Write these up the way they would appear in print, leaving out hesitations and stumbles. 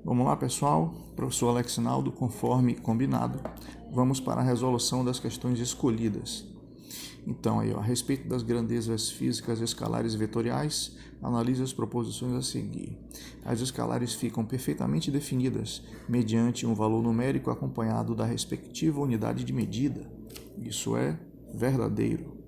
Vamos lá, pessoal. Professor Alex Naldo, conforme combinado, vamos para a resolução das questões escolhidas. Então, a respeito das grandezas físicas escalares e vetoriais, analise as proposições a seguir. As escalares ficam perfeitamente definidas mediante um valor numérico acompanhado da respectiva unidade de medida. Isso é verdadeiro.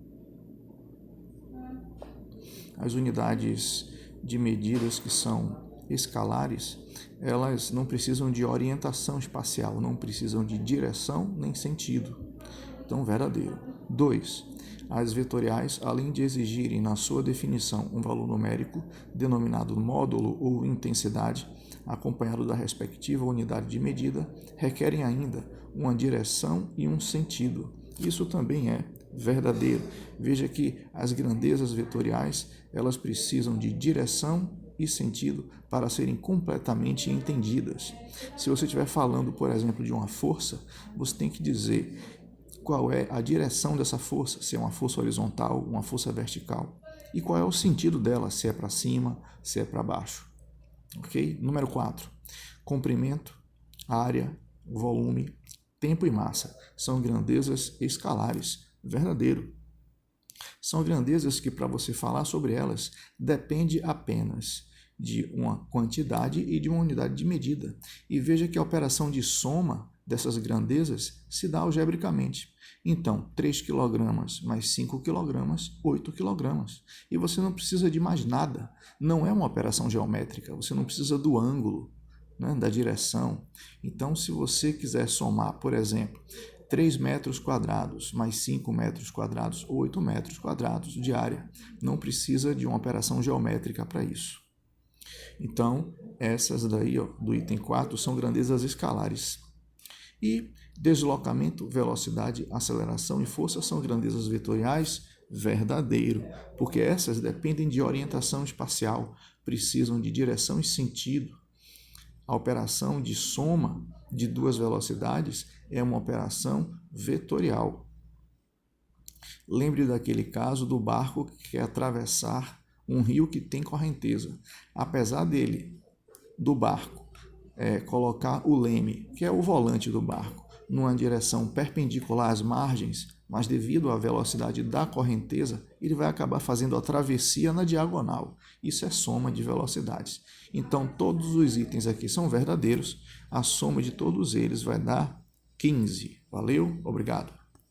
As unidades de medidas que são escalares, elas não precisam de orientação espacial, não precisam de direção nem sentido. Então, verdadeiro. 2. As vetoriais, além de exigirem na sua definição um valor numérico, denominado módulo ou intensidade, acompanhado da respectiva unidade de medida, requerem ainda uma direção e um sentido. Isso também é verdadeiro. Veja que as grandezas vetoriais, elas precisam de direção e sentido para serem completamente entendidas. Se você estiver falando, por exemplo, de uma força, você tem que dizer qual é a direção dessa força, se é uma força horizontal, uma força vertical, e qual é o sentido dela, se é para cima, se é para baixo. Ok? Número 4. Comprimento, área, volume, tempo e massa são grandezas escalares. Verdadeiro. São grandezas que, para você falar sobre elas, depende apenas de uma quantidade e de uma unidade de medida. E veja que a operação de soma dessas grandezas se dá algebricamente. Então, 3 kg mais 5 kg, 8 kg. E você não precisa de mais nada. Não é uma operação geométrica. Você não precisa do ângulo, né, da direção. Então, se você quiser somar, por exemplo, 3 metros quadrados mais 5 metros quadrados, 8 metros quadrados de área, não precisa de uma operação geométrica para isso. Então, essas daí, do item 4, são grandezas escalares. E deslocamento, velocidade, aceleração e força são grandezas vetoriais. Verdadeiro, porque essas dependem de orientação espacial, precisam de direção e sentido. A operação de soma de duas velocidades é uma operação vetorial. Lembre daquele caso do barco que quer atravessar um rio que tem correnteza. Apesar do barco, colocar o leme, que é o volante do barco, numa direção perpendicular às margens, mas devido à velocidade da correnteza, ele vai acabar fazendo a travessia na diagonal. Isso é soma de velocidades. Então, todos os itens aqui são verdadeiros. A soma de todos eles vai dar 15. Valeu? Obrigado.